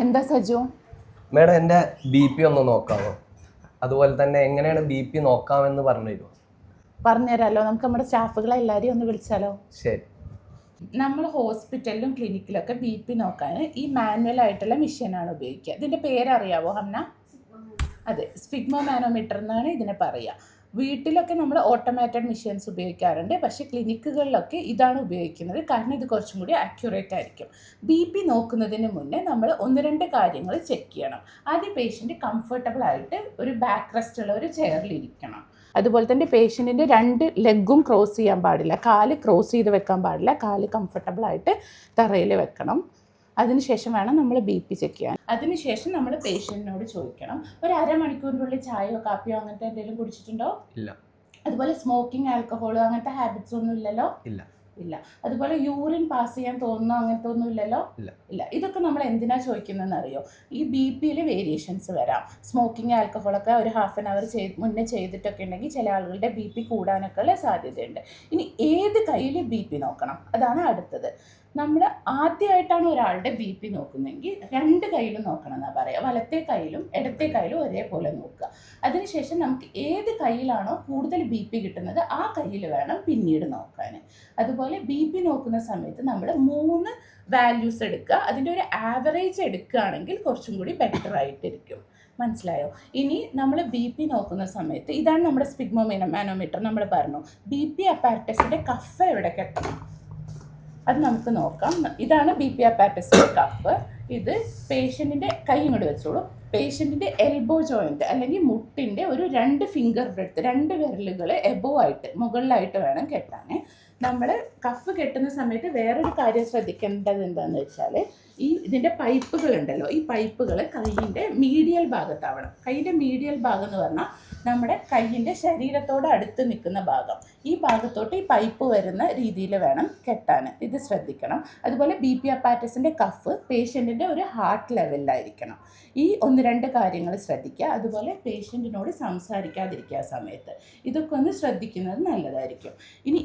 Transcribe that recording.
എന്താ സജു? മേഡം എൻ്റെ BP ഒന്ന് നോക്കാമോ? അതുപോലെ തന്നെ എങ്ങനെയാണ് BP നോക്കാമെന്ന് പറഞ്ഞു തരുമോ? പറഞ്ഞുതരാമല്ലോ. നമുക്ക് നമ്മുടെ സ്റ്റാഫുകളെ എല്ലാവരെയും ഒന്ന് വിളിച്ചാലോ? ശരി. നമ്മൾ ഹോസ്പിറ്റലിലും ക്ലിനിക്കിലൊക്കെ BP നോക്കാൻ ഈ മാനുവൽ ആയിട്ടുള്ള മെഷീനാണ് ഉപയോഗിക്കുക. ഇതിൻ്റെ പേരറിയാവോ ഹംന? അതെ, സ്ഫിഗ്മോ മാനോമീറ്റർ എന്നാണ് ഇതിനെ പറയുക. വീട്ടിലൊക്കെ നമ്മൾ ഓട്ടോമാറ്റഡ് മെഷീൻസ് ഉപയോഗിക്കാറുണ്ട്, പക്ഷേ ക്ലിനിക്കുകളിലൊക്കെ ഇതാണ് ഉപയോഗിക്കുന്നത്. കാരണം ഇത് കുറച്ചും കൂടി ആക്യുറേറ്റ് ആയിരിക്കും. BP നോക്കുന്നതിന് മുന്നേ നമ്മൾ ഒന്ന് രണ്ട് കാര്യങ്ങൾ ചെക്ക് ചെയ്യണം. ആദ്യം പേഷ്യൻ്റ് കംഫർട്ടബിൾ ആയിട്ട് ഒരു ബാക്ക് റെസ്റ്റ് ഉള്ള ഒരു ചെയറിലിരിക്കണം. അതുപോലെ തന്നെ പേഷ്യൻറ്റിൻ്റെ രണ്ട് ലെഗും ക്രോസ് ചെയ്യാൻ പാടില്ല, കാല് ക്രോസ് ചെയ്ത് വെക്കാൻ പാടില്ല, കാല് കംഫർട്ടബിളായിട്ട് തറയിൽ വെക്കണം. അതിനുശേഷം വേണം നമ്മൾ BP ചെക്ക് ചെയ്യാൻ. അതിനുശേഷം നമ്മൾ പേഷ്യൻറ്റിനോട് ചോദിക്കണം, ഒരു അരമണിക്കൂറിനുള്ളിൽ ചായയോ കാപ്പിയോ അങ്ങനത്തെ എന്തെങ്കിലും കുടിച്ചിട്ടുണ്ടോ? ഇല്ല. അതുപോലെ സ്മോക്കിംഗ്, ആൽക്കഹോൾ അങ്ങനത്തെ ഹാബിറ്റ്സ് ഒന്നും ഇല്ലല്ലോ? ഇല്ല. ഇല്ല. അതുപോലെ യൂറിൻ പാസ് ചെയ്യാൻ തോന്നുന്നോ അങ്ങനത്തെ ഒന്നും ഇല്ലല്ലോ? ഇല്ല. ഇല്ല. ഇതൊക്കെ നമ്മൾ എന്തിനാ ചോദിക്കുന്നതെന്ന് അറിയോ? ഈ BP-യിൽ വേരിയേഷൻസ് വരാം. സ്മോക്കിംഗ്, ആൽക്കഹോളൊക്കെ ഒരു ഹാഫ് ആൻ അവർ മുന്നേ ചെയ്തിട്ടൊക്കെ ഉണ്ടെങ്കിൽ ചില ആളുകളുടെ BP കൂടാനൊക്കെ ഉള്ള സാധ്യതയുണ്ട്. ഇനി ഏത് കയ്യിൽ BP നോക്കണം, അതാണ് അടുത്തത്. നമ്മൾ ആദ്യമായിട്ടാണ് ഒരാളുടെ BP നോക്കുന്നതെങ്കിൽ രണ്ട് കയ്യിലും നോക്കണം എന്നാണ് പറയുക. വലത്തെ കയ്യിലും ഇടത്തെ കയ്യിലും ഒരേപോലെ നോക്കുക. അതിനുശേഷം നമുക്ക് ഏത് കയ്യിലാണോ കൂടുതൽ BP കിട്ടുന്നത് ആ കയ്യിൽ വേണം പിന്നീട് നോക്കാൻ. അതുപോലെ BP നോക്കുന്ന സമയത്ത് നമ്മൾ 3 വാല്യൂസ് എടുക്കുക. അതിൻ്റെ ഒരു ആവറേജ് എടുക്കുകയാണെങ്കിൽ കുറച്ചും കൂടി ബെറ്റർ ആയിട്ടിരിക്കും. മനസ്സിലായോ? ഇനി നമ്മൾ BP നോക്കുന്ന സമയത്ത് ഇതാണ് നമ്മുടെ സ്ഫിഗ്മോ മാനോമീറ്റർ. നമ്മൾ പറഞ്ഞു BP അപ്പാരറ്റസിൻ്റെ കഫ് എവിടെ കെട്ടണം അത് നമുക്ക് നോക്കാം. ഇതാണ് BP അപ്പാരറ്റസിൻ്റെ കഫ്. ഇത് പേഷ്യൻറ്റിൻ്റെ കൈ ഇങ്ങോട്ട് വെച്ചോളൂ. പേഷ്യൻറ്റിൻ്റെ എൽബോ ജോയിൻറ്റ് അല്ലെങ്കിൽ മുട്ടിൻ്റെ ഒരു 2 ഫിംഗർ ബ്രെഡ്ത്ത്, 2 വിരലുകൾ എബോ ആയിട്ട് മുകളിലായിട്ട് വേണം കെട്ടാൻ. നമ്മൾ കഫ് കെട്ടുന്ന സമയത്ത് വേറൊരു കാര്യം ശ്രദ്ധിക്കേണ്ടത് എന്താണെന്ന് വെച്ചാൽ ഇതിൻ്റെ പൈപ്പുകളുണ്ടല്ലോ, ഈ പൈപ്പുകൾ കൈയിൻ്റെ മീഡിയൽ ഭാഗത്താവണം. കൈയിൻ്റെ മീഡിയൽ ഭാഗം എന്ന് പറഞ്ഞാൽ നമ്മുടെ കൈയിൻ്റെ ശരീരത്തോട് അടുത്ത് നിൽക്കുന്ന ഭാഗം. ഈ ഭാഗത്തോട്ട് ഈ പൈപ്പ് വരുന്ന രീതിയിൽ വേണം കെട്ടാൻ. ഇത് ശ്രദ്ധിക്കണം. അതുപോലെ BP അപ്പാരറ്റസിൻ്റെ കഫ് പേഷ്യൻറ്റിൻ്റെ ഒരു ഹാർട്ട് ലെവലിലായിരിക്കണം. ഈ 1-2 കാര്യങ്ങൾ ശ്രദ്ധിക്കുക. അതുപോലെ പേഷ്യൻറ്റിനോട് സംസാരിക്കാതിരിക്കുക സമയത്ത്. ഇതൊക്കെ ഒന്ന് ശ്രദ്ധിക്കുന്നത് നല്ലതായിരിക്കും. ഇനി